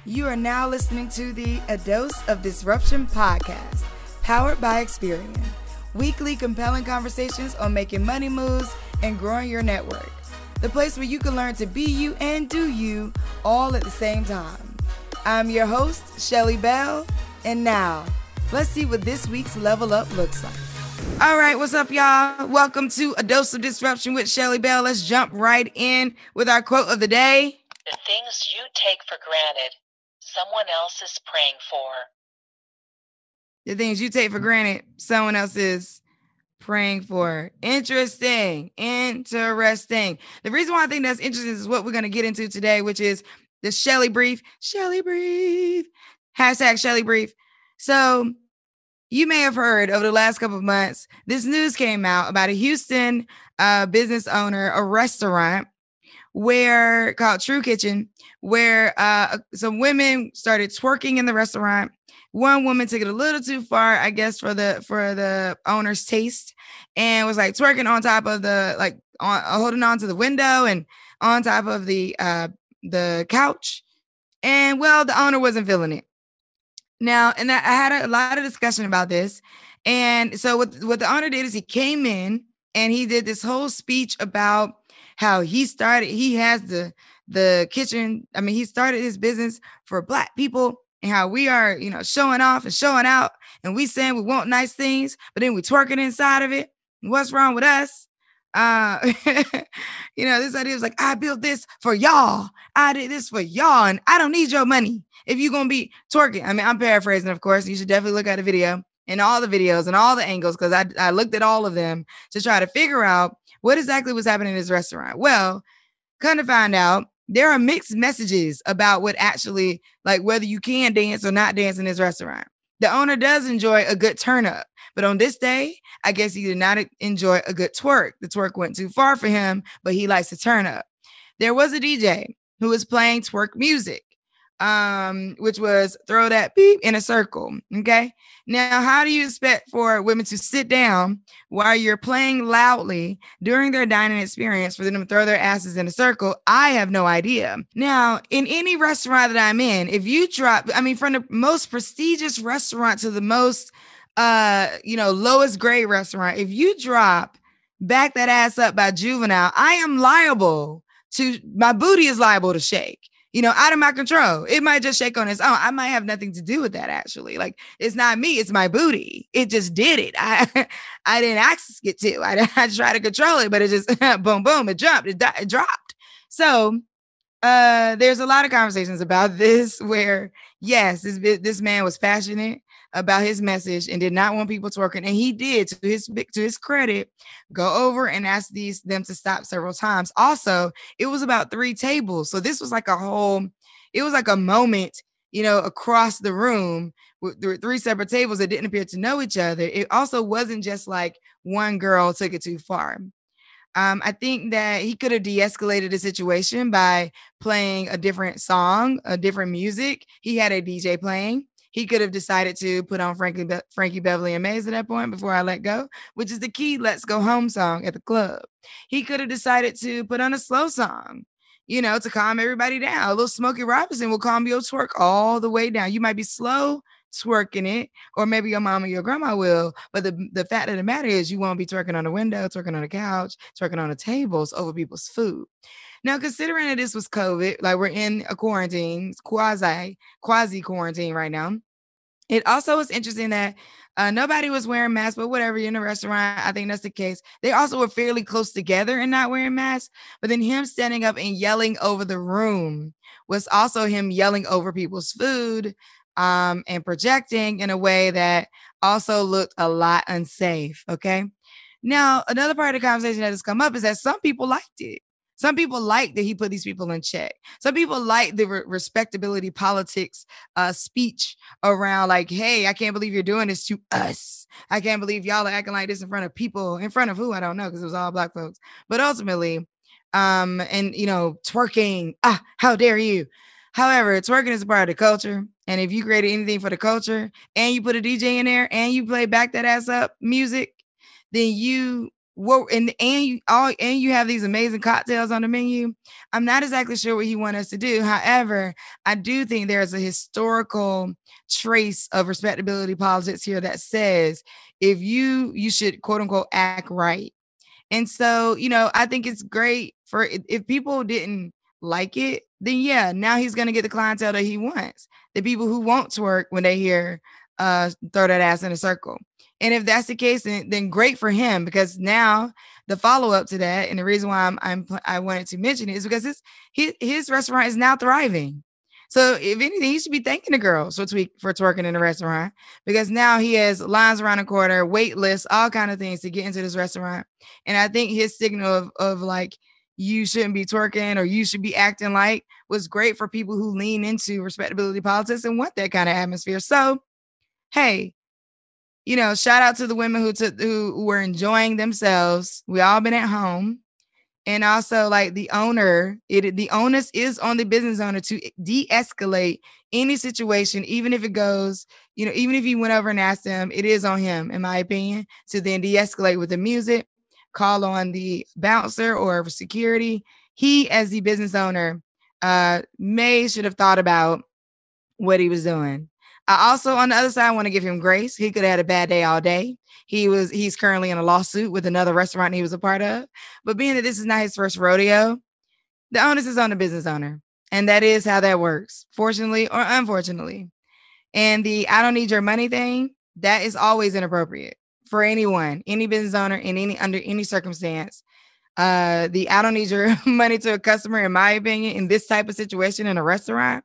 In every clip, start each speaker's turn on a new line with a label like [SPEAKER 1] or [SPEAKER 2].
[SPEAKER 1] You are now listening to the A Dose of Disruption podcast, powered by Experian. Weekly compelling conversations on making money moves and growing your network. The place where you can learn to be you and do you all at the same time. I'm your host, Shelly Bell, and now, let's see what this week's Level Up looks like. All right, what's up, y'all? Welcome to A Dose of Disruption with Shelly Bell. Let's jump right in with our quote of the day.
[SPEAKER 2] The things you take for granted, someone else is praying for.
[SPEAKER 1] The things you take for granted, someone else is praying for. Interesting. The reason why I think that's interesting is what we're going to get into today, which is the Shelly Brief. Shelly Brief. Hashtag Shelly Brief. So you may have heard over the last couple of months, this news came out about a Houston business owner, a restaurant called True Kitchen, where some women started twerking in the restaurant. One woman took it a little too far, I guess, for the owner's taste, and was like twerking on top of holding on to the window and on top of the couch. And well, the owner wasn't feeling it. Now, and I had a lot of discussion about this. And so what the owner did is he came in and he did this whole speech about how he has the kitchen. I mean, he started his business for Black people and how we are, showing off and showing out. And we saying we want nice things, but then we twerking inside of it. What's wrong with us? This idea was like, I built this for y'all. I did this for y'all. And I don't need your money if you're going to be twerking. I mean, I'm paraphrasing, of course. You should definitely look at the video and all the videos and all the angles, because I looked at all of them to try to figure out what exactly was happening in this restaurant. Well, come to find out, there are mixed messages about what actually, like whether you can dance or not dance in this restaurant. The owner does enjoy a good turn up, but on this day, I guess he did not enjoy a good twerk. The twerk went too far for him, but he likes to turn up. There was a DJ who was playing twerk music, which was throw that beep in a circle. Okay. Now, how do you expect for women to sit down while you're playing loudly during their dining experience for them to throw their asses in a circle? I have no idea. Now, in any restaurant that I'm in, if you drop, from the most prestigious restaurant to the most, lowest grade restaurant, if you drop Back That Ass Up by Juvenile, I am liable my booty is liable to shake. Out of my control. It might just shake on its own. I might have nothing to do with that, actually. Like, it's not me, it's my booty. It just did it. I didn't ask it to. I tried to control it, but it just, boom, boom, it jumped, it dropped. So there's a lot of conversations about this where, yes, this man was passionate about his message and did not want people twerking. And he did, to his credit, go over and ask them to stop several times. Also, it was about 3 tables. So this was like it was like a moment, across the room with 3 separate tables that didn't appear to know each other. It also wasn't just like one girl took it too far. I think that he could have de-escalated the situation by playing a different song, a different music. He had a DJ playing. He could have decided to put on Frankie Beverly and Maze at that point, Before I Let Go, which is the key Let's Go Home song at the club. He could have decided to put on a slow song, to calm everybody down. A little Smokey Robinson will calm your twerk all the way down. You might be slow twerking it, or maybe your mom or your grandma will, but the fact of the matter is you won't be twerking on the window, twerking on the couch, twerking on the tables over people's food. Now, considering that this was COVID, like we're in a quarantine, quasi quarantine right now, it also was interesting that nobody was wearing masks, but whatever, you're in a restaurant, I think that's the case. They also were fairly close together and not wearing masks, but then him standing up and yelling over the room was also him yelling over people's food, and projecting in a way that also looked a lot unsafe. Okay. Now, another part of the conversation that has come up is that some people liked it. Some people like that he put these people in check. Some people like the respectability politics speech around like, hey, I can't believe you're doing this to us. I can't believe y'all are acting like this in front of people. In front of who? I don't know, because it was all Black folks. But ultimately, twerking, how dare you? However, twerking is a part of the culture. And if you created anything for the culture and you put a DJ in there and you play Back That Ass Up music, then you what and you have these amazing cocktails on the menu. I'm not exactly sure what he wants us to do. However, I do think there's a historical trace of respectability politics here that says if you should quote unquote act right. And so, I think it's great for if people didn't like it, then yeah, now he's gonna get the clientele that he wants. The people who won't twerk when they hear throw that ass in a circle. And if that's the case, then great for him, because now the follow up to that, and the reason why I wanted to mention it is because his restaurant is now thriving. So if anything, he should be thanking the girls for twerking in the restaurant, because now he has lines around the corner, wait lists, all kind of things to get into this restaurant. And I think his signal of like, you shouldn't be twerking or you should be acting like, was great for people who lean into respectability politics and want that kind of atmosphere. So, hey, shout out to the women who were enjoying themselves. We all been at home. And also, like, the onus is on the business owner to de-escalate any situation, even if it goes, even if you went over and asked him, it is on him, in my opinion, to then de-escalate with the music, call on the bouncer or security. He, as the business owner, should have thought about what he was doing. I also, on the other side, want to give him grace. He could have had a bad day all day. He's currently in a lawsuit with another restaurant he was a part of. But being that this is not his first rodeo, the onus is on the business owner. And that is how that works, fortunately or unfortunately. And the I don't need your money thing, that is always inappropriate for anyone, any business owner under any circumstance. The I don't need your money to a customer, in my opinion, in this type of situation in a restaurant,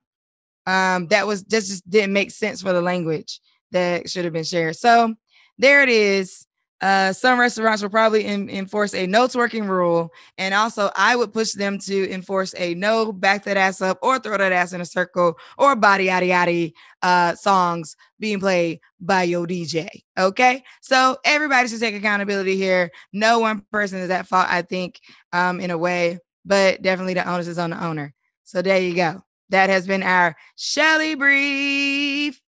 [SPEAKER 1] that was just didn't make sense for the language that should have been shared. So there it is. Some restaurants will probably enforce a no twerking rule. And also, I would push them to enforce a no back that ass up or throw that ass in a circle or body yaddy yaddy songs being played by your DJ. Okay. So everybody should take accountability here. No one person is at fault, I think, in a way, but definitely the onus is on the owner. So there you go. That has been our Shelly Brief.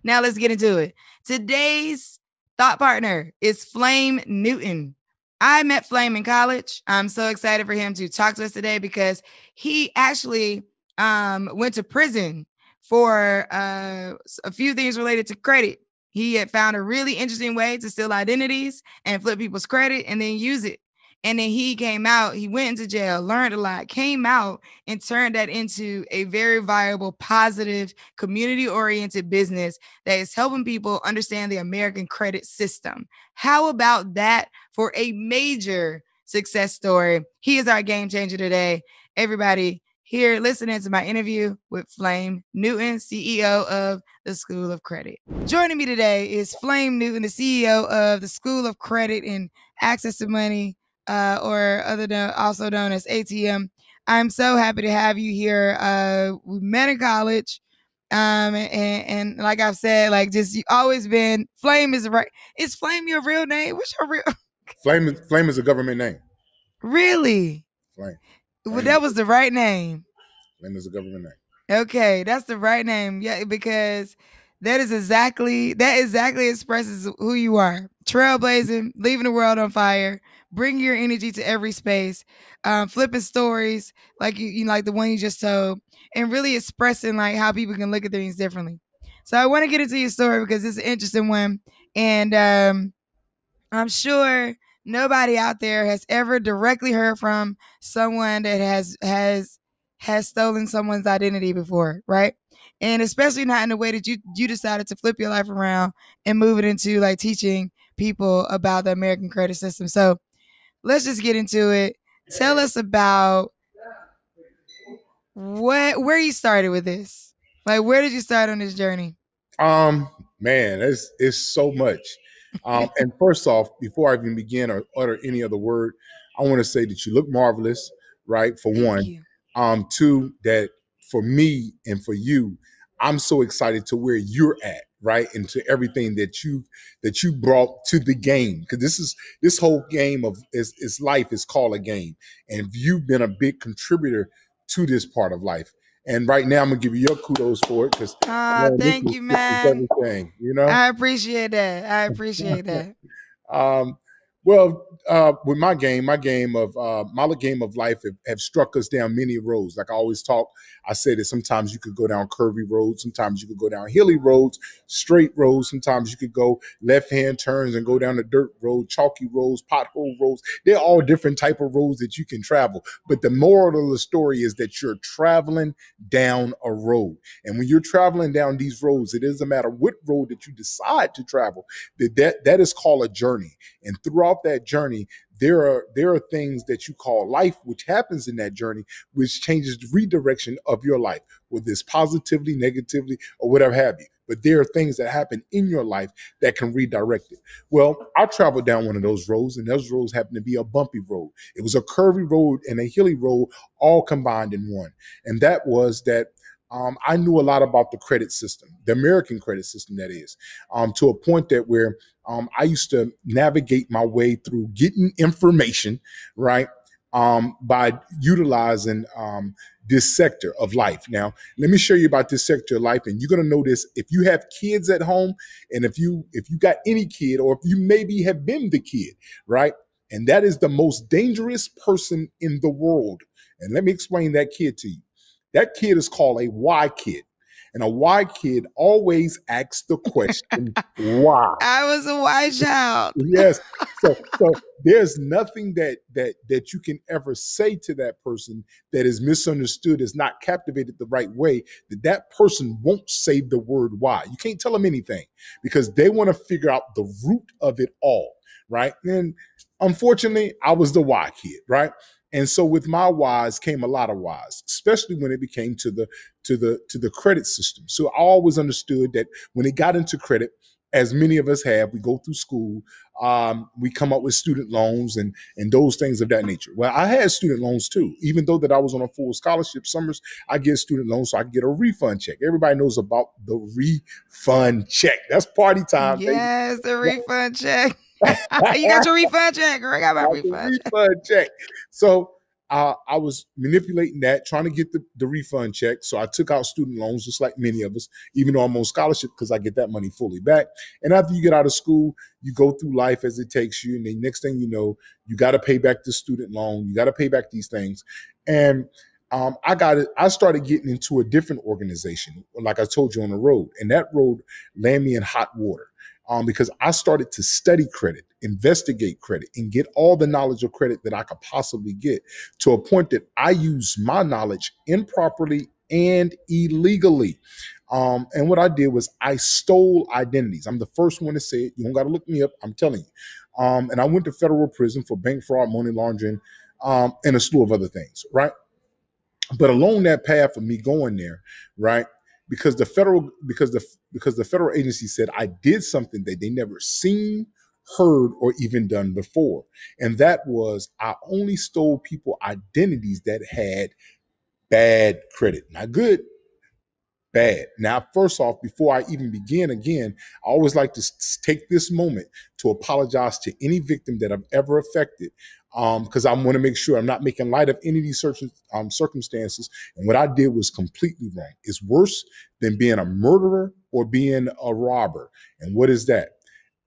[SPEAKER 1] Now let's get into it. Today's thought partner is Flame Newton. I met Flame in college. I'm so excited for him to talk to us today because he actually went to prison for a few things related to credit. He had found a really interesting way to steal identities and flip people's credit and then use it. And then he came out, he went into jail, learned a lot, came out and turned that into a very viable, positive, community-oriented business that is helping people understand the American credit system. How about that for a major success story? He is our game changer today. Everybody here listening to my interview with Flame Newton, CEO of the School of Credit. Joining me today is Flame Newton, the CEO of the School of Credit and Access to Money, also known as ATM. I'm so happy to have you here. We met in college. And like I've said, like, just you always been Flame is right. Is Flame your real name? What's your real
[SPEAKER 3] Flame is a government name.
[SPEAKER 1] Really?
[SPEAKER 3] Flame.
[SPEAKER 1] Well, that was the right name.
[SPEAKER 3] Flame is a government name.
[SPEAKER 1] Okay, that's the right name. Yeah, because that exactly expresses who you are. Trailblazing, leaving the world on fire, bringing your energy to every space, flipping stories like you like the one you just told, and really expressing like how people can look at things differently. So I want to get into your story because it's an interesting one, and I'm sure nobody out there has ever directly heard from someone that has stolen someone's identity before, right? And especially not in the way that you decided to flip your life around and move it into like teaching people about the American credit system. So let's just get into it. Tell us about where you started with this. Like, where did you start on this journey?
[SPEAKER 3] Man, it's so much. And first off, before I even begin or utter any other word, I want to say that you look marvelous, right? For
[SPEAKER 1] Thank
[SPEAKER 3] one.
[SPEAKER 1] you.
[SPEAKER 3] Two, that for me and for you, I'm so excited to where you're at, right? And to everything that you brought to the game. Because this whole game of is life is called a game. And you've been a big contributor to this part of life. And right now, I'm gonna give you your kudos for it because
[SPEAKER 1] Thank you, man.
[SPEAKER 3] everything.
[SPEAKER 1] I appreciate that.
[SPEAKER 3] Um, Well, with my game of life have struck us down many roads. Like I always talk, I say that sometimes you could go down curvy roads, sometimes you could go down hilly roads, straight roads. Sometimes you could go left-hand turns and go down the dirt road, chalky roads, pothole roads. They're all different type of roads that you can travel. But the moral of the story is that you're traveling down a road, and when you're traveling down these roads, it doesn't matter what road that you decide to travel. That is called a journey. And throughout that journey, there are things that you call life, which happens in that journey, which changes the redirection of your life, whether it's positively, negatively, or whatever have you. But there are things that happen in your life that can redirect it. Well, I traveled down one of those roads, and those roads happened to be a bumpy road. It was a curvy road and a hilly road all combined in one. And that was that I knew a lot about the credit system, the American credit system, that is, to a point that where I used to navigate my way through getting information, right, by utilizing this sector of life. Now, let me show you about this sector of life, and you're going to notice if you have kids at home, and if you got any kid, or if you maybe have been the kid, right, and that is the most dangerous person in the world. And let me explain that kid to you. That kid is called a why kid. And a why kid always asks the question, why?
[SPEAKER 1] I was a white child.
[SPEAKER 3] Yes. So there's nothing that you can ever say to that person that is misunderstood, is not captivated the right way, that person won't say the word why. You can't tell them anything because they want to figure out the root of it all, right? And unfortunately, I was the why kid, right? And so with my whys came a lot of whys, especially when it became to the credit system. So I always understood that when it got into credit, as many of us have, we go through school, we come up with student loans and those things of that nature. Well, I had student loans too, even though that I was on a full scholarship. Summers, I get student loans, so I get a refund check. Everybody knows about the refund check. That's party time,
[SPEAKER 1] Yes, the
[SPEAKER 3] baby.
[SPEAKER 1] refund check. You got your refund check, girl. I got my refund
[SPEAKER 3] check. So I was manipulating that, trying to get the refund check. So I took out student loans, just like many of us, even though I'm on scholarship, because I get that money fully back. And after you get out of school, you go through life as it takes you. And the next thing you know, you got to pay back the student loan. You got to pay back these things. And I started getting into a different organization, like I told you, on the road. And that road landed me in hot water. Because I started to study credit, investigate credit, and get all the knowledge of credit that I could possibly get, to a point that I use my knowledge improperly and illegally. And what I did was I stole identities. I'm the first one to say it. You don't got to look me up. I'm telling you. And I went to federal prison for bank fraud, money laundering, and a slew of other things, right? But along that path of me going there, right, because the federal agency said I did something that they never seen, heard, or even done before, and that was I only stole people identities that had bad credit, not good, bad. Now, first off, before I even begin again, I always like to take this moment to apologize to any victim that I've ever affected, because I want to make sure I'm not making light of any of these circumstances. And what I did was completely wrong. It's worse than being a murderer or being a robber. And what is that?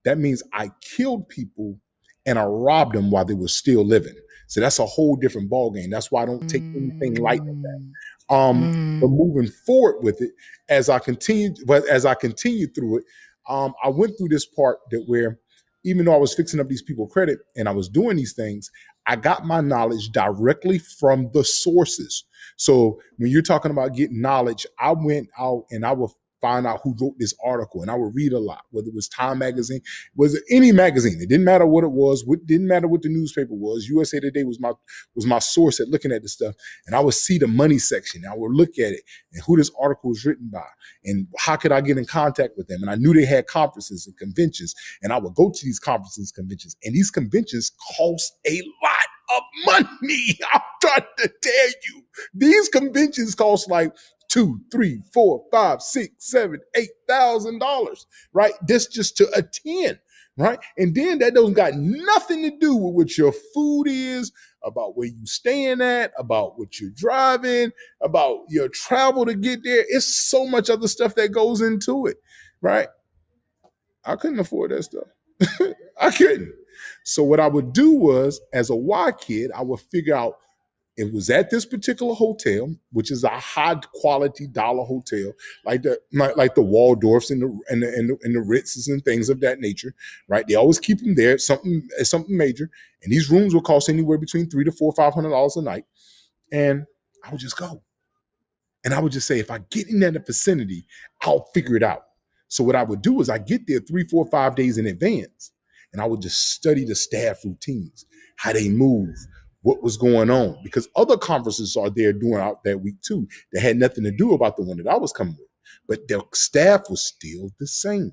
[SPEAKER 3] That means I killed people and I robbed them while they were still living. So that's a whole different ballgame. That's why I don't take anything light with that. But moving forward with it, as I continued through it, I went through this part that where, even though I was fixing up these people credit and I was doing these things, I got my knowledge directly from the sources. So when you're talking about getting knowledge, I went out and I would find out who wrote this article, and I would read a lot, whether it was Time Magazine, was it any magazine. It didn't matter what it was. It didn't matter what the newspaper was. USA Today was my source at looking at this stuff. And I would see the money section. I would look at it and who this article was written by and how could I get in contact with them. And I knew they had conferences and conventions, and I would go to these conferences and conventions. And these conventions cost a lot of money. I'm trying to tell you, these conventions cost like $2, $3, $4, $5, $6, $7, $8,000, right? This just to attend, right? And then that doesn't got nothing to do with what your food is, about where you staying at, about what you're driving, about your travel to get there. It's so much other stuff that goes into it, right? I couldn't afford that stuff. I couldn't. So what I would do was, as a Y kid, I would figure out it was at this particular hotel, which is a high quality dollar hotel, like the Waldorfs and the Ritzes and things of that nature, right? They always keep them there, something major, and these rooms will cost anywhere between $300 to $400 or $500 a night, and I would just go. And I would just say, if I get in that vicinity, I'll figure it out. So what I would do is I get there 3, 4, 5 days in advance, and I would just study the staff routines, how they move, what was going on, because other conferences are there doing out that week too that had nothing to do about the one that I was coming with. But their staff was still the same.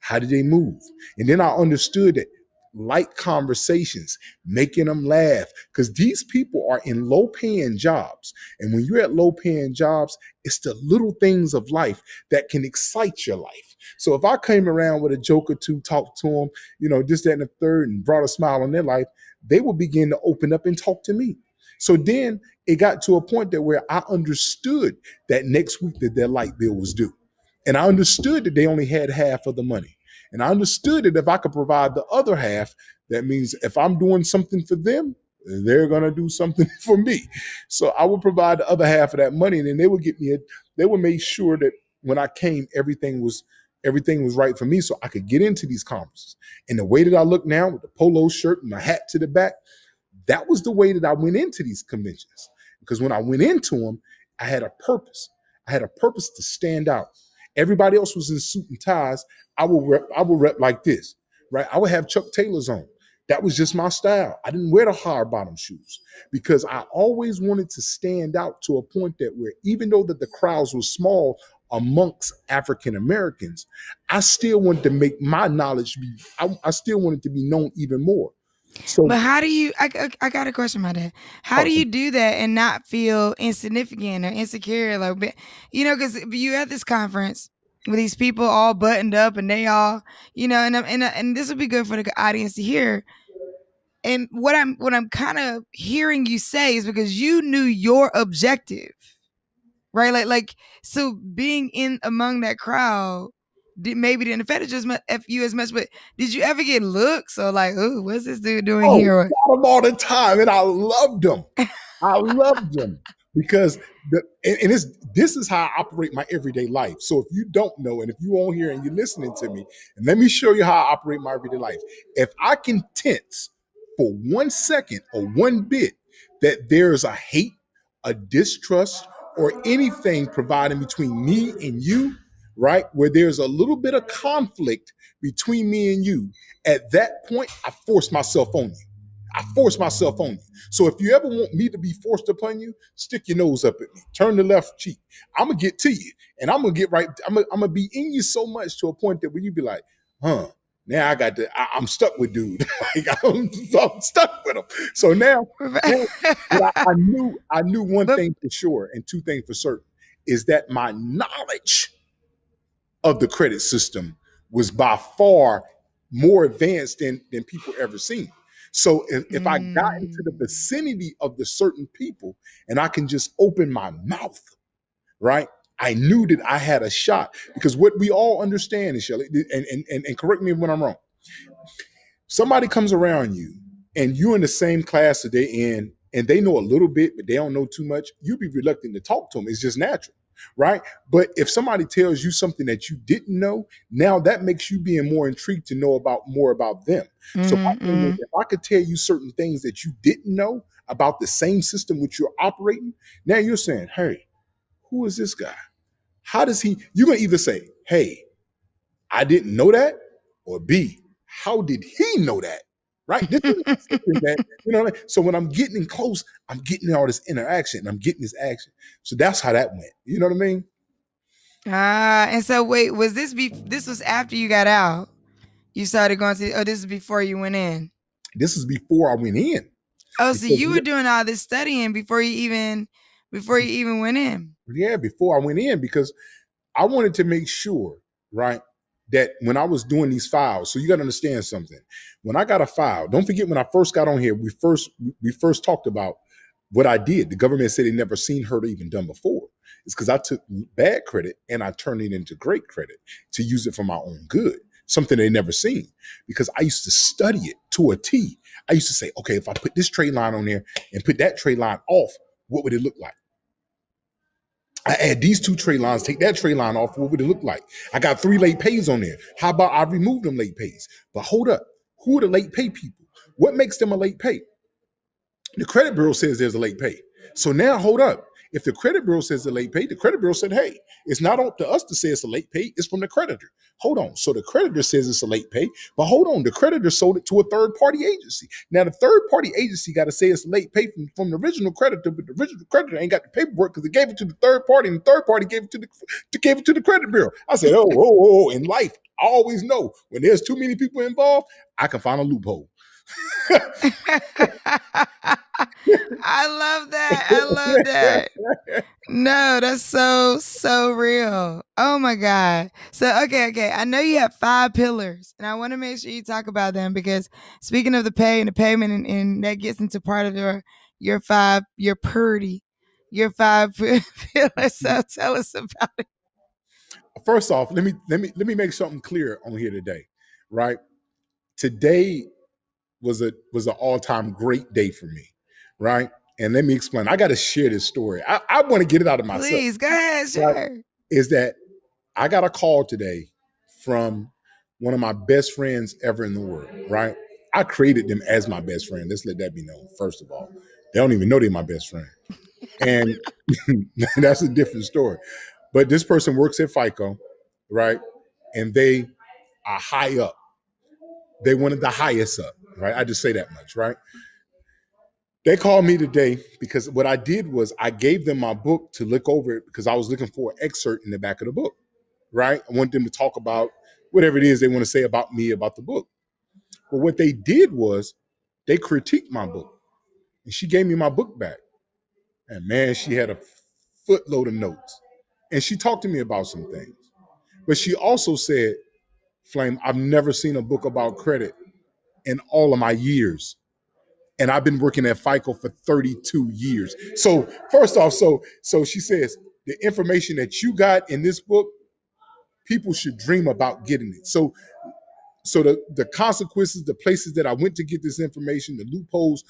[SPEAKER 3] How did they move? And then I understood that light conversations, making them laugh, because these people are in low-paying jobs. And when you're at low-paying jobs, it's the little things of life that can excite your life. So if I came around with a joke or two, talked to them, this, that, and the third, and brought a smile on their life, they will begin to open up and talk to me. So then it got to a point that where I understood that next week that their light bill was due. And I understood that they only had half of the money. And I understood that if I could provide the other half, that means if I'm doing something for them, they're going to do something for me. So I would provide the other half of that money, and then they would they would make sure that when I came, everything was right for me, so I could get into these conferences. And the way that I look now with the polo shirt and my hat to the back, that was the way that I went into these conventions. Because when I went into them, I had a purpose. I had a purpose to stand out. Everybody else was in suit and ties. I will rep like this, right? I would have Chuck Taylors on. That was just my style. I didn't wear the hard bottom shoes because I always wanted to stand out to a point that where even though that the crowds were small amongst African Americans, I still wanted to make my knowledge be, I still wanted to be known even more. So,
[SPEAKER 1] but how do you, I got a question about that. How do you do that and not feel insignificant or insecure? Like, because if you at this conference with these people all buttoned up and they all, and this would be good for the audience to hear. And what I'm kind of hearing you say is because you knew your objective, right? Like, so being in among that crowd maybe didn't affect you as much, but did you ever get looks or like, oh, what's this dude doing here?
[SPEAKER 3] I got them all the time, and I loved them. I loved them because this is how I operate my everyday life. So if you don't know, and if you on here and you're listening to me, and let me show you how I operate my everyday life. If I can tense for 1 second or one bit that there's a hate, a distrust, or anything providing between me and you, right? Where there's a little bit of conflict between me and you, at that point, I force myself on you. I force myself on you. So if you ever want me to be forced upon you, stick your nose up at me. Turn the left cheek. I'm going to get to you. And I'm going to get right. I'm going to be in you so much to a point that when you be like, now I'm stuck with dude. Like I'm stuck with him. So now I knew one thing for sure and two things for certain is that my knowledge of the credit system was by far more advanced than people ever seen. So if I got into the vicinity of the certain people and I can just open my mouth, right? I knew that I had a shot because what we all understand is, Shelly, and correct me when I'm wrong. Somebody comes around you and you're in the same class that they're in and they know a little bit, but they don't know too much. You'd be reluctant to talk to them. It's just natural. Right. But if somebody tells you something that you didn't know, now that makes you being more intrigued to know more about them. So if I could tell you certain things that you didn't know about the same system which you're operating, now you're saying, hey, who is this guy? How does you're going to either say, hey, I didn't know that, or B, how did he know that? Right? This is that, what I mean? So when I'm getting in close, I'm getting all this interaction and I'm getting this action. So that's how that went. You know what I mean?
[SPEAKER 1] And so wait, was this was after you got out? You started going to, this is before you went in?
[SPEAKER 3] This is before I went in.
[SPEAKER 1] Oh, so you were doing all this studying before you even went in?
[SPEAKER 3] Yeah, before I went in, because I wanted to make sure, right, that when I was doing these files, so you got to understand something. When I got a file, don't forget when I first got on here, we first talked about what I did. The government said they never seen her even done before. It's because I took bad credit and I turned it into great credit to use it for my own good, something they never seen, because I used to study it. to a T. I used to say, okay, if I put this trade line on there and put that trade line off, what would it look like? I add these two trade lines, take that trade line off, what would it look like? I got 3 late pays on there. How about I remove them late pays? But hold up, who are the late pay people? What makes them a late pay? The credit bureau says there's a late pay. So now hold up. If the credit bureau says a late pay, the credit bureau said, hey, it's not up to us to say it's a late pay. It's from the creditor. Hold on. So the creditor says it's a late pay, but hold on. The creditor sold it to a third-party agency. Now, the third-party agency got to say it's a late pay from the original creditor, but the original creditor ain't got the paperwork because they gave it to the third party, and the third party gave it to the credit bureau. I said, oh, in life, I always know when there's too many people involved, I can find a loophole.
[SPEAKER 1] I love that. I love that. No, that's so real. Oh my God. So, okay. I know you have 5 pillars, and I want to make sure you talk about them because speaking of the pay and the payment, and that gets into part of your purdi, your 5 pillars. So tell us about it.
[SPEAKER 3] First off, let me make something clear on here today, right? Today was an all-time great day for me, right? And let me explain. I got to share this story. I want to get it out of myself.
[SPEAKER 1] Please, go ahead, sure. Right?
[SPEAKER 3] Is that I got a call today from one of my best friends ever in the world, right? I created them as my best friend. Let's let that be known, first of all. They don't even know they're my best friend. And that's a different story. But this person works at FICO, right? And they are high up. They wanted the highest up, right? I just say that much, right? They called me today because what I did was I gave them my book to look over it because I was looking for an excerpt in the back of the book, right? I want them to talk about whatever it is they want to say about me, about the book. But what they did was they critiqued my book. And she gave me my book back. And man, she had a footload of notes. And she talked to me about some things. But she also said, Flame, I've never seen a book about credit in all of my years. And I've been working at FICO for 32 years. So first off, so she says, the information that you got in this book, people should dream about getting it. So the consequences, the places that I went to get this information, the loopholes,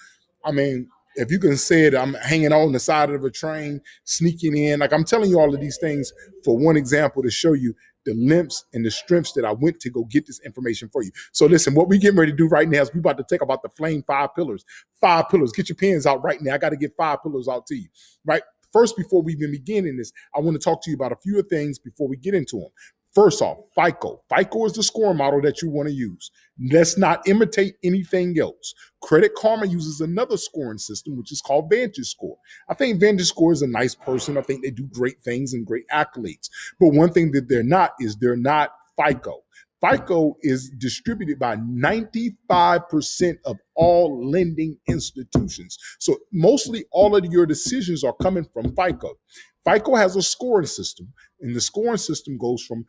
[SPEAKER 3] I mean, if you can say it, I'm hanging on the side of a train, sneaking in. Like I'm telling you all of these things for one example to show you the limps and the strengths that I went to go get this information for you. So listen, what we getting ready to do right now is we about to take about the flame 5 pillars. 5 pillars. Get your pens out right now. I got to get 5 pillars out to you, right? First, before we even begin in this, I want to talk to you about a few things before we get into them. First off, FICO. FICO is the score model that you want to use. Let's not imitate anything else. Credit Karma uses another scoring system, which is called Vantage Score. I think Vantage Score is a nice person. I think they do great things and great accolades. But one thing that they're not is they're not FICO. FICO is distributed by 95% of all lending institutions. So mostly all of your decisions are coming from FICO. FICO has a scoring system, and the scoring system goes from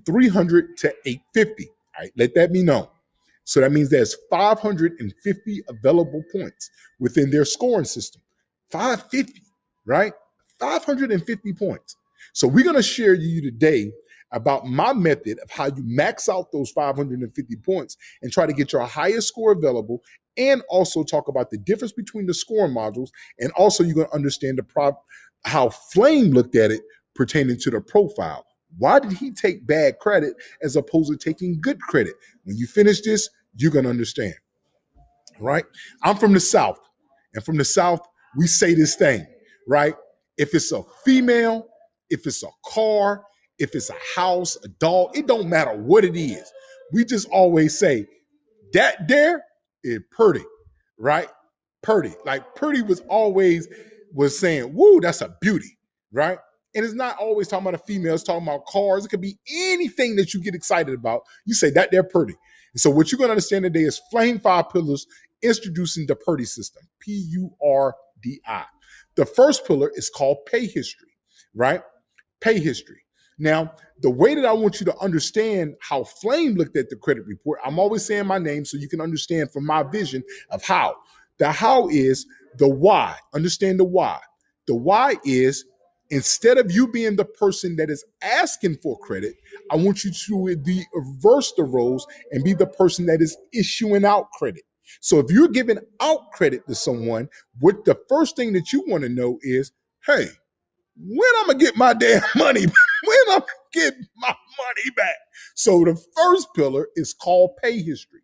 [SPEAKER 3] 300 to 850. All right, let that be known. So that means there's 550 available points within their scoring system. 550, right? 550 points. So we're going to share you today about my method of how you max out those 550 points and try to get your highest score available, and also talk about the difference between the scoring modules, and also you're going to understand how Flame looked at it pertaining to the profile. Why did he take bad credit as opposed to taking good credit? When you finish this, you're going to understand, right? I'm from the South, and from the South, we say this thing, right? If it's a female, if it's a car, if it's a house, a dog, it don't matter what it is. We just always say, that there is purdi, right? Purdi. Like purdi was saying, woo, that's a beauty, right? And it's not always talking about a female, it's talking about cars. It could be anything that you get excited about. You say that they're purdi. And so what you're going to understand today is Flame 5 Pillars introducing the purdi system, P-U-R-D-I. The first pillar is called pay history, right? Pay history. Now, the way that I want you to understand how Flame looked at the credit report, I'm always saying my name so you can understand from my vision of how. The how is the why. Understand the why. The why is, instead of you being the person that is asking for credit, I want you to reverse the roles and be the person that is issuing out credit. So if you're giving out credit to someone, what the first thing that you want to know is, hey, when I'm gonna get my damn money, when I'm gonna get my money back. So the first pillar is called pay history.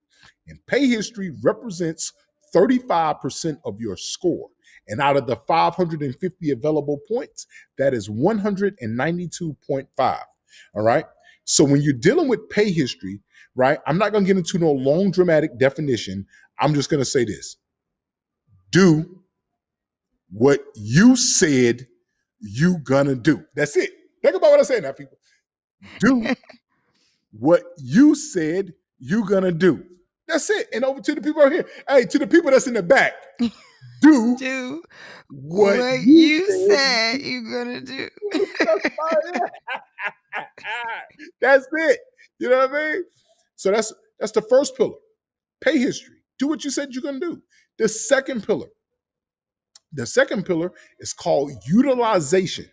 [SPEAKER 3] And pay history represents 35% of your score. And out of the 550 available points, that is 192.5. All right. So when you're dealing with pay history, right, I'm not going to get into no long dramatic definition. I'm just going to say this. Do what you said you gonna do. That's it. Think about what I said now, people. Do what you said you gonna do. That's it. And over to the people out here. Hey, to the people that's in the back, do what
[SPEAKER 1] you said you're gonna do.
[SPEAKER 3] That's it. You know what I mean? So that's the first pillar. Pay history. Do what you said you're gonna do. The second pillar is called utilization.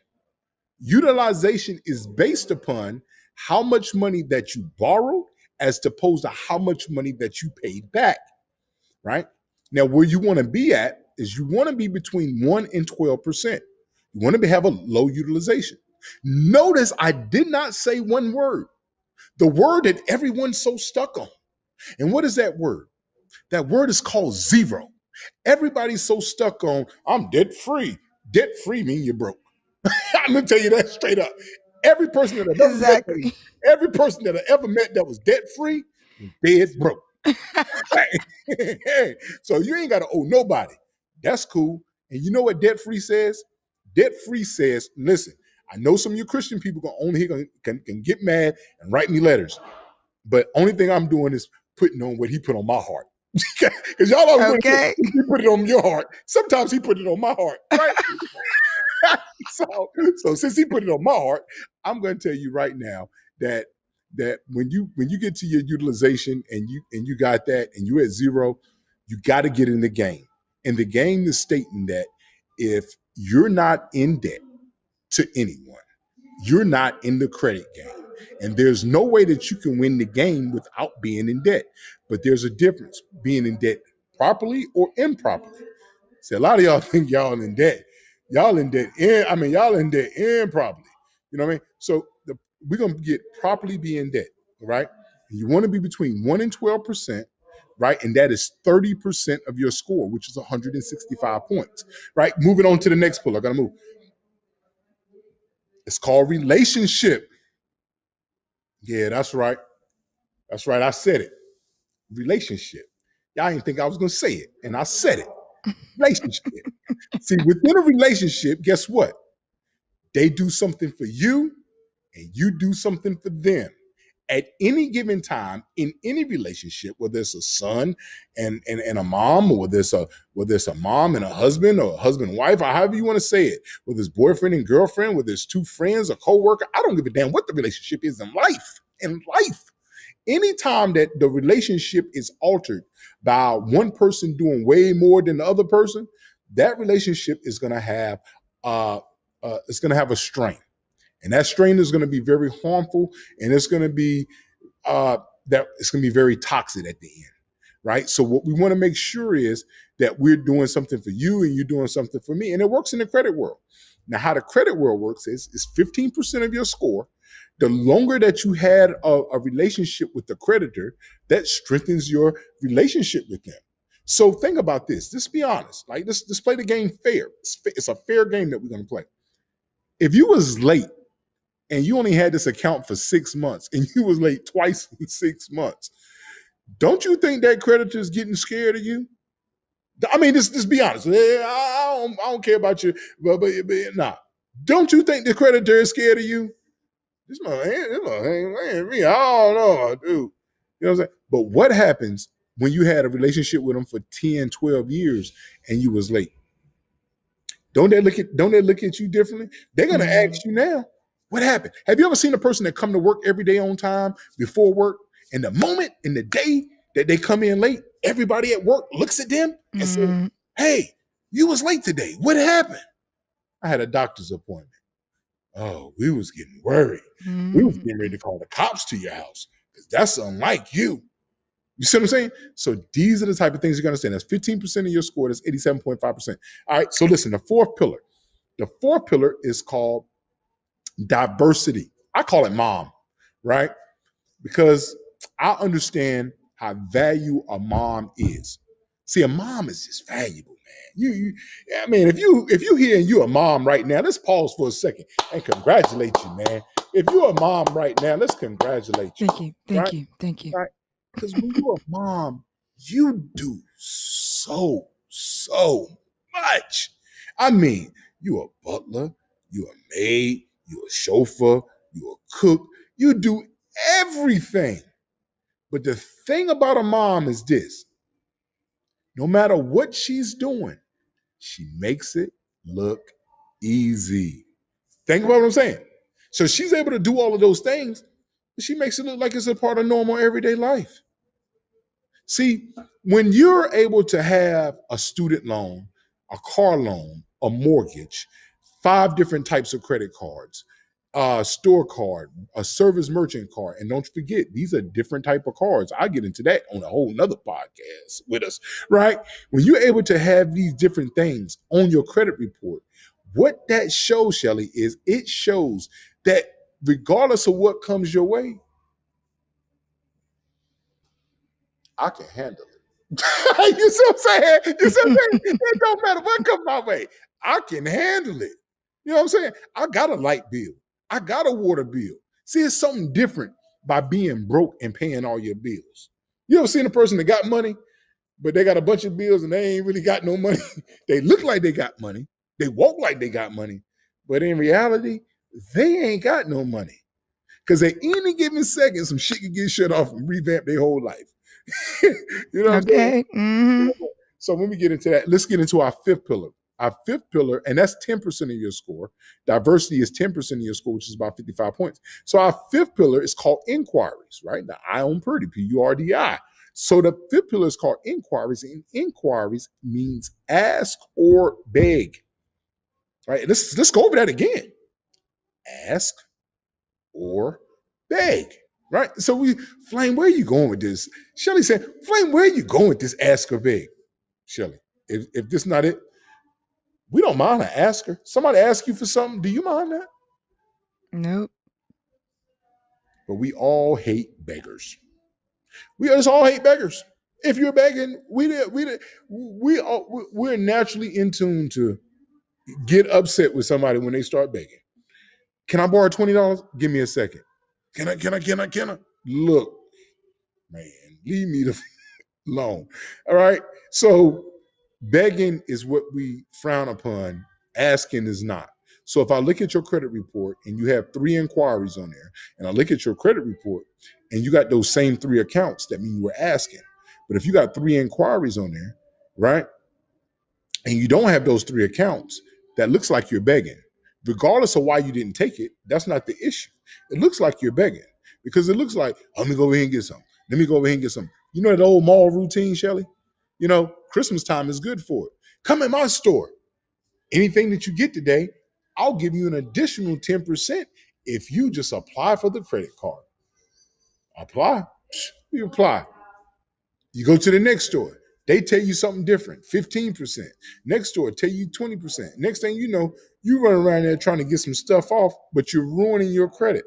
[SPEAKER 3] Utilization is based upon how much money that you borrowed as opposed to how much money that you paid back, right? Now, where you want to be at is you want to be between 1 and 12%. You want to have a low utilization. Notice I did not say one word, the word that everyone's so stuck on. And what is that word? That word is called zero. Everybody's so stuck on, I'm debt free. Debt free means you're broke. I'm gonna tell you that straight up. Every person that I've ever met, every person that I ever met that was debt free, dead broke. So you ain't gotta owe nobody. That's cool. And you know what debt free says? Debt free says, listen, I know some of you Christian people can get mad and write me letters, but only thing I'm doing is putting on what he put on my heart. Because y'all always he put it on your heart. Sometimes he put it on my heart, right? So since he put it on my heart, I'm going to tell you right now that when you get to your utilization and you got that and you're at zero, you got to get in the game. And the game is stating that if you're not in debt to anyone, you're not in the credit game. And there's no way that you can win the game without being in debt. But there's a difference being in debt properly or improperly. See, a lot of y'all think y'all in debt. Y'all in debt. Y'all in debt improperly. You know what I mean? So we're going to get properly be in debt, right? And you want to be between 1 and 12%, right? And that is 30% of your score, which is 165 points, right? Moving on to the next pull. I got to move. It's called relationship. Yeah, that's right. That's right. I said it. Relationship. Y'all didn't think I was going to say it, and I said it. Relationship. See, within a relationship, guess what? They do something for you, and you do something for them. At any given time, in any relationship, whether it's a son and a mom, or whether it's a mom and a husband, or a husband and wife, or however you want to say it, whether it's boyfriend and girlfriend, whether it's two friends, a co-worker, I don't give a damn what the relationship is in life. In life, anytime that the relationship is altered by one person doing way more than the other person, that relationship is going to have a strain. And that strain is going to be very harmful, and it's going to be very toxic at the end, right? So what we want to make sure is that we're doing something for you and you're doing something for me. And it works in the credit world. Now, how the credit world works is 15% of your score. The longer that you had a relationship with the creditor, that strengthens your relationship with them. So think about this. Just be honest. Like, let's play the game fair. It's a fair game that we're going to play. If you was late and you only had this account for 6 months and you was late twice in 6 months, don't you think that creditor is getting scared of you? I mean, just be honest. I don't care about you, but nah. Don't you think the creditor is scared of you? This man, me. I don't know, dude. You know what I'm saying? But what happens when you had a relationship with them for 10, 12 years and you was late? Don't they look at you differently? They're gonna ask you now, what happened? Have you ever seen a person that come to work every day on time before work, and the moment in the day that they come in late, everybody at work looks at them and says, hey, you was late today. What happened? I had a doctor's appointment. Oh, we was getting worried. We was getting ready to call the cops to your house because that's unlike you. You see what I'm saying? So these are the type of things you're going to understand. That's 15% of your score. That's 87.5%. All right. So listen, the fourth pillar. The fourth pillar is called diversity. I call it mom, right? Because I understand how value a mom is. See, a mom is just valuable, man. I mean, if you hear you a mom right now, let's pause for a second and congratulate you, man. If you're a mom right now, let's congratulate you.
[SPEAKER 1] Thank you.
[SPEAKER 3] Right? Because when you're a mom, you do so much. I mean, you a butler, you a maid, you a chauffeur, you a cook, you do everything. But the thing about a mom is this: no matter what she's doing, she makes it look easy. Think about what I'm saying. So she's able to do all of those things, but she makes it look like it's a part of normal everyday life. See, when you're able to have a student loan, a car loan, a mortgage, 5 different types of credit cards, a store card, a service merchant card, and don't forget, these are different type of cards. I get into that on a whole nother podcast with us, right? When you're able to have these different things on your credit report, what that shows, Shelly, is it shows that regardless of what comes your way, I can handle it. You see what I'm saying? You see what I'm saying? It don't matter what comes my way. I can handle it. You know what I'm saying? I got a light bill. I got a water bill. See, it's something different by being broke and paying all your bills. You ever seen a person that got money, but they got a bunch of bills and they ain't really got no money? They look like they got money. They walk like they got money. But in reality, they ain't got no money. Because at any given second, some shit can get shut off and revamp their whole life. You know what I'm saying?
[SPEAKER 1] Mm-hmm.
[SPEAKER 3] So when we get into that, let's get into our fifth pillar. Our fifth pillar, and that's 10% of your score. Diversity is 10% of your score, which is about 55 points. So our fifth pillar is called inquiries, right? The I on purdi, P-U-R-D-I. So the fifth pillar is called inquiries, and inquiries means ask or beg. Right? Let's go over that again. Ask or beg. Right? So Flame, where are you going with this? Shelly said, Flame, where are you going with this ask or beg? Shelly, if this not it, we don't mind an asker. Somebody ask you for something, do you mind that?
[SPEAKER 1] Nope.
[SPEAKER 3] But we all hate beggars. We just all hate beggars. If you're begging, we're naturally in tune to get upset with somebody when they start begging. Can I borrow $20? Give me a second. Can I? Look, man, leave me alone. All right. So begging is what we frown upon. Asking is not. So if I look at your credit report and you have 3 inquiries on there, and I look at your credit report and you got those same 3 accounts, that means you were asking. But if you got 3 inquiries on there, right, and you don't have those 3 accounts, that looks like you're begging. Regardless of why you didn't take it, that's not the issue. It looks like you're begging because it looks like, let me go over here and get some. Let me go over here and get some. You know that old mall routine, Shelly? You know, Christmas time is good for it. Come in my store. Anything that you get today, I'll give you an additional 10% if you just apply for the credit card. Apply. You apply. You go to the next store. They tell you something different, 15%. Next store tell you 20%. Next thing you know, you run around there trying to get some stuff off, but you're ruining your credit.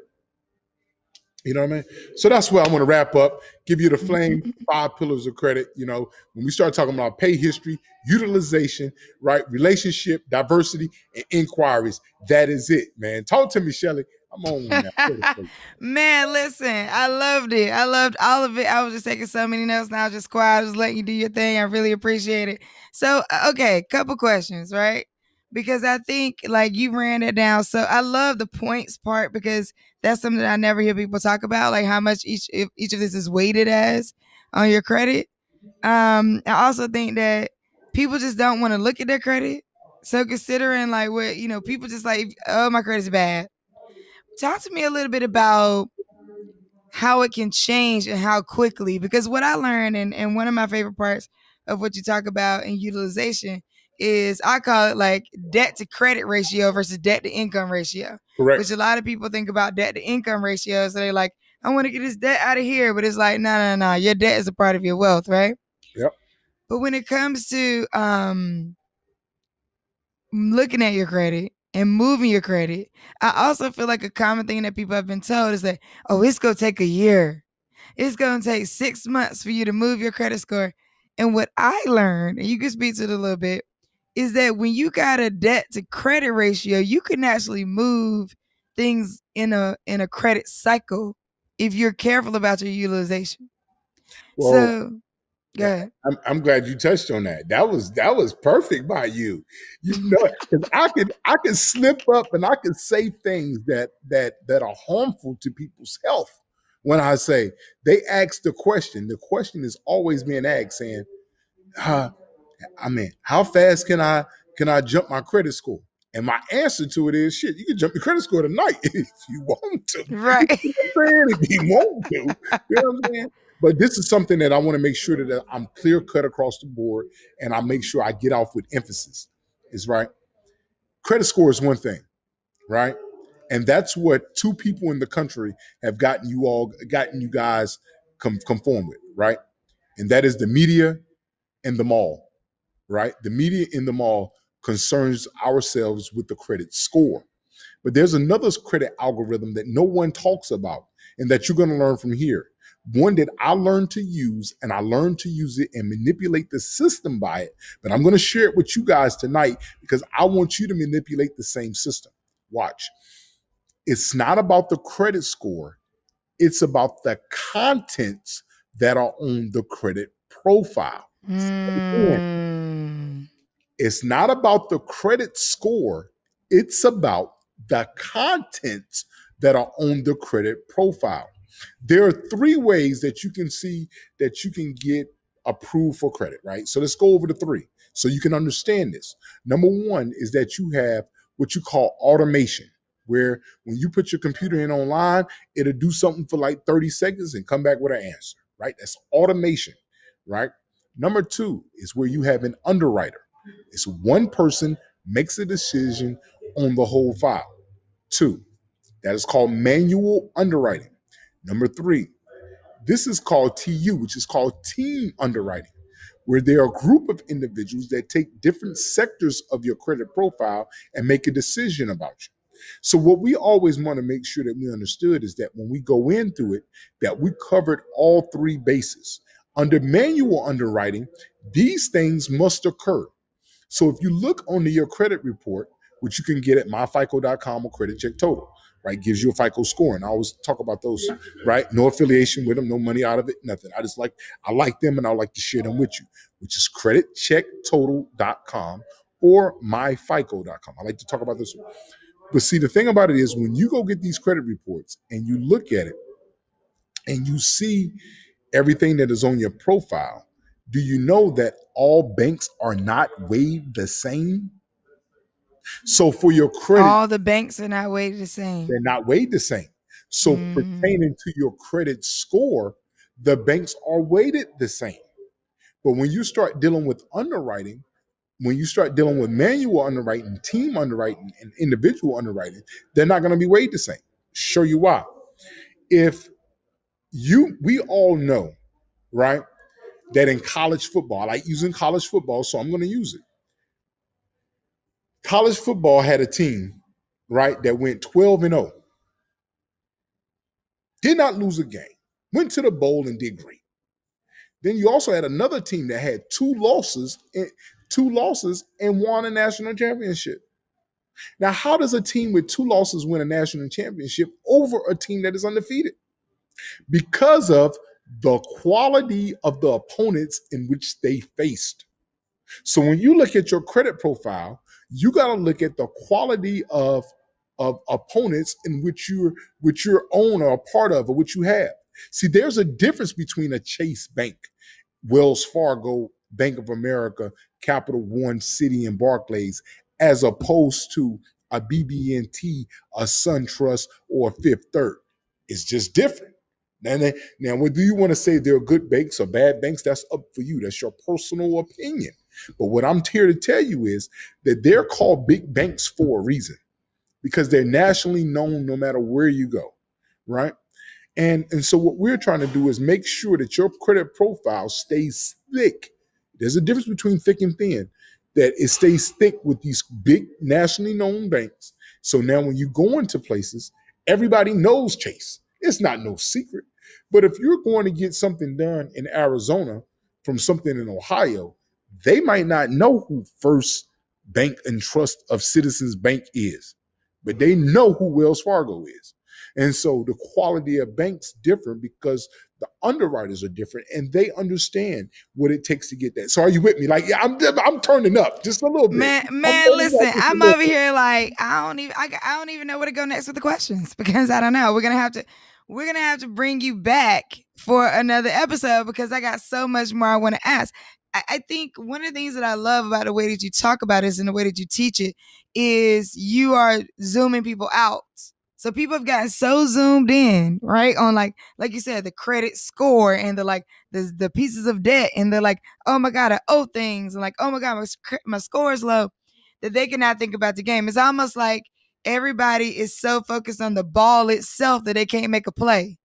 [SPEAKER 3] You know what I mean? So that's where I want to wrap up, give you the Flame 5 pillars of credit. You know, when we start talking about pay history, utilization, right? Relationship, diversity, and inquiries, that is it, man. Talk to me, Shelly. I'm on now.
[SPEAKER 1] Man, listen, I loved it. I loved all of it. I was just taking so many notes. Now I was just quiet. I was letting you do your thing. I really appreciate it. So, okay, couple questions, right? Because I think like you ran it down. So I love the points part because that's something that I never hear people talk about, like how much each of this is weighted as on your credit. I also think that people just don't want to look at their credit. So considering like what, you know, people just like, oh, my credit's bad. Talk to me a little bit about how it can change and how quickly, because what I learned and one of my favorite parts of what you talk about in utilization is I call it like debt to credit ratio versus debt to income ratio.
[SPEAKER 3] Correct.
[SPEAKER 1] Which a lot of people think about debt to income ratio. So they're like, I want to get this debt out of here. But it's like, no. Your debt is a part of your wealth, right?
[SPEAKER 3] Yep.
[SPEAKER 1] But when it comes to looking at your credit and moving your credit, I also feel like a common thing that people have been told is that, oh, it's going to take a year. It's going to take 6 months for you to move your credit score. And what I learned, and you can speak to it a little bit, is that when you got a debt to credit ratio, you can actually move things in a credit cycle if you're careful about your utilization.
[SPEAKER 3] Well,
[SPEAKER 1] So, go ahead.
[SPEAKER 3] I'm glad you touched on that. That was perfect by you. You know, because I can slip up and I can say things that are harmful to people's health. When I say they ask the question is always being asked, saying, how fast can I jump my credit score? And my answer to it is, shit, you can jump your credit score tonight if you want to.
[SPEAKER 1] Right.
[SPEAKER 3] You know what I'm saying? If you want to. You know what I'm saying? But this is something that I want to make sure that I'm clear cut across the board, and I make sure I get off with emphasis. Is right. Credit score is one thing, right? And that's what two people in the country have gotten you guys conform with, right? And that is the media and the mall, right? The media in the mall concerns ourselves with the credit score. But there's another credit algorithm that no one talks about and that you're going to learn from here. One that I learned to use, and I learned to use it and manipulate the system by it. But I'm going to share it with you guys tonight because I want you to manipulate the same system. Watch. It's not about the credit score. It's about the contents that are on the credit profile. It's not about the credit score. It's about the contents that are on the credit profile. There are three ways that you can see that you can get approved for credit, right? So let's go over the three so you can understand this. Number one is that you have what you call automation, where when you put your computer in online, it'll do something for like 30 seconds and come back with an answer, right? That's automation, right? Number two is where you have an underwriter. It's one person makes a decision on the whole file. Two, that is called manual underwriting. Number three, this is called TU, which is called team underwriting, where there are a group of individuals that take different sectors of your credit profile and make a decision about you. So what we always want to make sure that we understood is that when we go into it, that we covered all three bases. Under manual underwriting, these things must occur. So if you look onto your credit report, which you can get at myfico.com or Credit Check Total, right? Gives you a FICO score. And I always talk about those, right? No affiliation with them, no money out of it, nothing. I like them and I like to share them with you, which is creditchecktotal.com or myfico.com. I like to talk about this one. But see, the thing about it is when you go get these credit reports and you look at it and you see everything that is on your profile, do you know that all banks are not weighed the same? So for your credit,
[SPEAKER 1] all the banks are not weighted the same.
[SPEAKER 3] they're not weighed the same. So pertaining to your credit score, the banks are weighted the same. But when you start dealing with underwriting, when you start dealing with manual underwriting, team underwriting, and individual underwriting, they're not going to be weighed the same. Show you why. We all know, right, that in college football, I like using college football, so I'm going to use it. College football had a team, right, that went 12-0. Did not lose a game. Went to the bowl and did great. Then you also had another team that had two losses and won a national championship. Now, how does a team with two losses win a national championship over a team that is undefeated? Because of the quality of the opponents in which they faced. So when you look at your credit profile, you got to look at the quality of opponents in which you're own or a part of or which you have. See, there's a difference between a Chase Bank, Wells Fargo, Bank of America, Capital One, Citi, and Barclays, as opposed to a BB&T, a SunTrust, or a Fifth Third. It's just different. Now, whether you want to say they're good banks or bad banks, that's up for you. That's your personal opinion. But what I'm here to tell you is that they're called big banks for a reason, because they're nationally known no matter where you go, right? And so what we're trying to do is make sure that your credit profile stays thick. There's a difference between thick and thin, that it stays thick with these big nationally known banks. So now when you go into places, everybody knows Chase. It's not no secret. But if you're going to get something done in Arizona from something in Ohio, they might not know who First Bank and Trust of Citizens Bank is, but they know who Wells Fargo is. And so the quality of banks differ because the underwriters are different and they understand what it takes to get that. So are you with me? Like, yeah, I'm turning up just a little bit.
[SPEAKER 1] Man, listen, I'm over here like I don't even know where to go next with the questions because I don't know. We're gonna have to bring you back for another episode because I got so much more I want to ask. I think one of the things that I love about the way that you talk about this and the way that you teach it is you are zooming people out. So people have gotten so zoomed in, right? On like you said, the credit score and the pieces of debt and the like, oh my God, I owe things and like, oh my God, my score is low, that they cannot think about the game. It's almost like everybody is so focused on the ball itself that they can't make a play.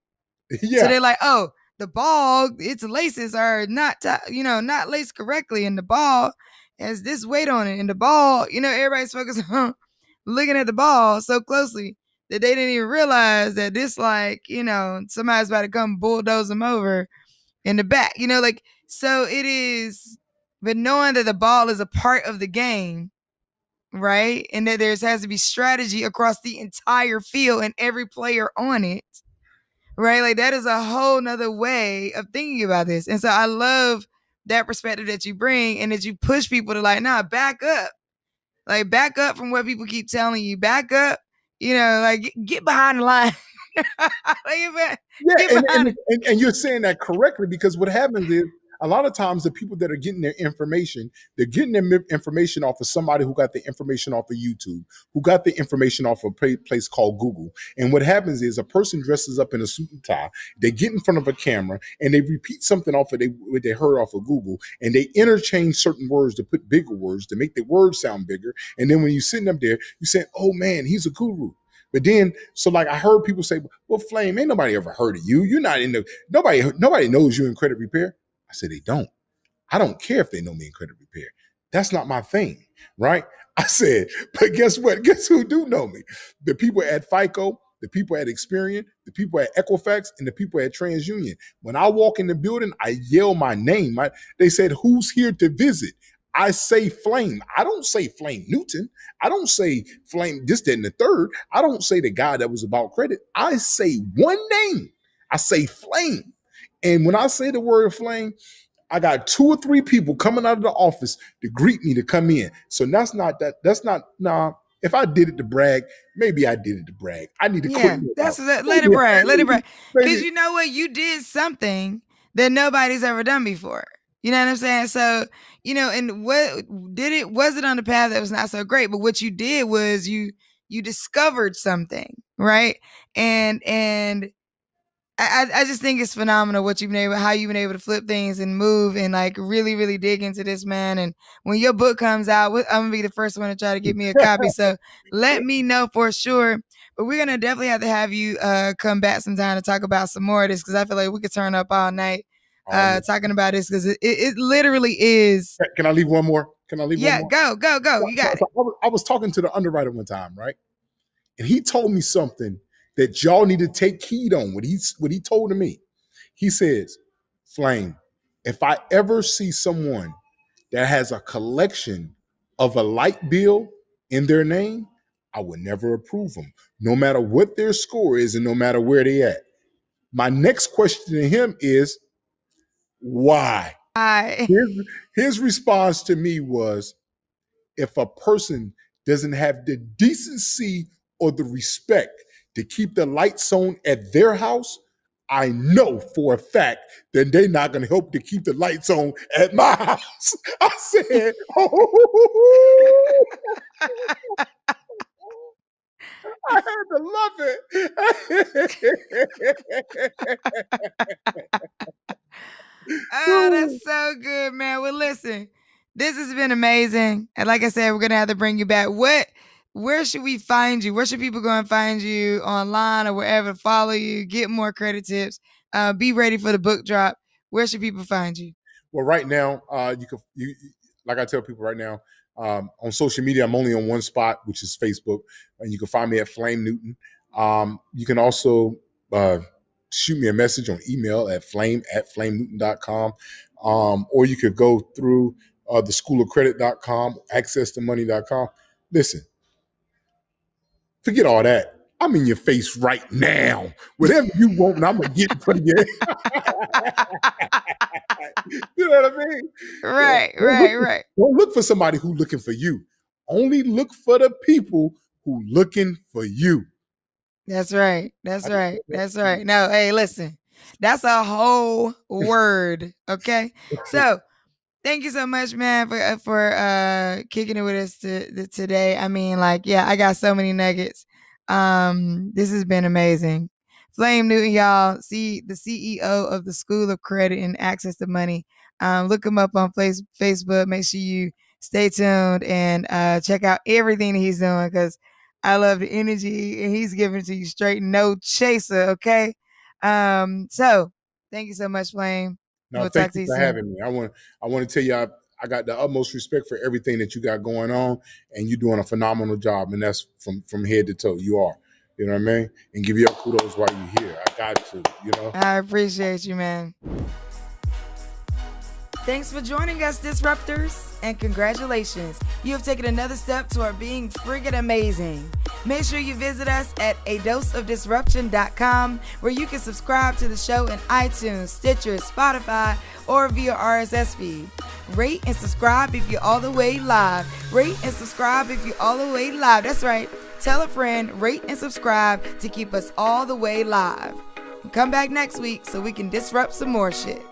[SPEAKER 3] Yeah.
[SPEAKER 1] So they're like, oh, the ball, its laces are not, not laced correctly, and the ball has this weight on it, and the ball, everybody's focused on looking at the ball so closely that they didn't even realize that this, somebody's about to come bulldoze them over in the back, so it is. But knowing that the ball is a part of the game, right, and that there has to be strategy across the entire field and every player on it, right? Like that is a whole nother way of thinking about this. And so I love that perspective that you bring and that you push people to like, nah, back up. Like back up from what people keep telling you. Back up, get behind the line.
[SPEAKER 3] And you're saying that correctly because what happens is a lot of times the people that are getting their information, they're getting their information off of somebody who got the information off of YouTube, who got the information off of a place called Google. And what happens is a person dresses up in a suit and tie, they get in front of a camera and they repeat something off of what they heard off of Google, and they interchange certain words to put bigger words to make the words sound bigger. And then when you're sitting up there, you say, oh man, he's a guru. But then, so like I heard people say, well, Flame, ain't nobody ever heard of you. You're not in the, nobody knows you in credit repair. I said, they don't. I don't care if they know me in credit repair. That's not my thing, right? I said, but guess what? Guess who do know me? The people at FICO, the people at Experian, the people at Equifax, and the people at TransUnion. When I walk in the building, I yell my name. They said, who's here to visit? I say Flame. I don't say Flame Newton. I don't say Flame this, that, and the third. I don't say the guy that was about credit. I say one name. I say Flame. And when I say the word Flame, I got 2 or 3 people coming out of the office to greet me to come in. So that's not. If I did it to brag, maybe I did it to brag. I need to quit.
[SPEAKER 1] Let it brag. Let it brag. Because you know what? You did something that nobody's ever done before. You know what I'm saying? So, and was it on the path that was not so great, but what you did was you discovered something, right? And I just think it's phenomenal how you've been able to flip things and move and like really, really dig into this, man. And when your book comes out, I'm gonna be the first one to try to get me a copy. So let me know for sure. But we're gonna definitely have to have you come back sometime to talk about some more of this because I feel like we could turn up all night talking about this because it literally is.
[SPEAKER 3] Can I leave one more? One more?
[SPEAKER 1] Yeah, go. You got it.
[SPEAKER 3] I was talking to the underwriter one time, right? And he told me something that y'all need to take heed on. What he told to me, he says, Flame, if I ever see someone that has a collection of a light bill in their name, I would never approve them, no matter what their score is and no matter where they at. My next question to him is, why? His response to me was, if a person doesn't have the decency or the respect to keep the lights on at their house, I know for a fact that they're not going to help to keep the lights on at my house. I said, oh. I had to love it.
[SPEAKER 1] Oh, that's so good, man. Well, listen, this has been amazing. And like I said, we're going to have to bring you back. where should we find you? Where should people go and find you online or wherever? Follow you, get more credit tips, be ready for the book drop. Where should people find you?
[SPEAKER 3] Well, right now, you like I tell people right now, on social media, I'm only on one spot, which is Facebook, and you can find me at Flame Newton. You can also shoot me a message on email at flame@flamenewton.com, or you could go through the schoolofcredit.com, accessthemoney.com. Listen, forget all that. I'm in your face right now. Whatever you want, I'm gonna get for you. You know what I mean?
[SPEAKER 1] Right.
[SPEAKER 3] Don't look for somebody who's looking for you. Only look for the people who looking for you.
[SPEAKER 1] That's right. No, hey, listen, that's a whole word. Okay. So thank you so much, man, for kicking it with us today. I mean, like, yeah, I got so many nuggets. This has been amazing. Flame Newton, y'all. See the CEO of the School of Credit and Access to Money. Look him up on Facebook. Make sure you stay tuned and check out everything that he's doing, because I love the energy and he's giving it to you straight, no chaser. Okay. So thank you so much, Flame.
[SPEAKER 3] No,
[SPEAKER 1] We'll
[SPEAKER 3] thank
[SPEAKER 1] talk to
[SPEAKER 3] you
[SPEAKER 1] you
[SPEAKER 3] for
[SPEAKER 1] soon.
[SPEAKER 3] having me. I want to tell you, I got the utmost respect for everything that you got going on, and you're doing a phenomenal job, and that's from head to toe. You are, you know what I mean? And give you a kudos while you're here. I got to, you know.
[SPEAKER 1] I appreciate you, man. Thanks for joining us, Disruptors, and congratulations. You have taken another step toward being friggin' amazing. Make sure you visit us at adoseofdisruption.com, where you can subscribe to the show in iTunes, Stitcher, Spotify, or via RSS feed. Rate and subscribe if you're all the way live. That's right. Tell a friend, rate and subscribe to keep us all the way live. Come back next week so we can disrupt some more shit.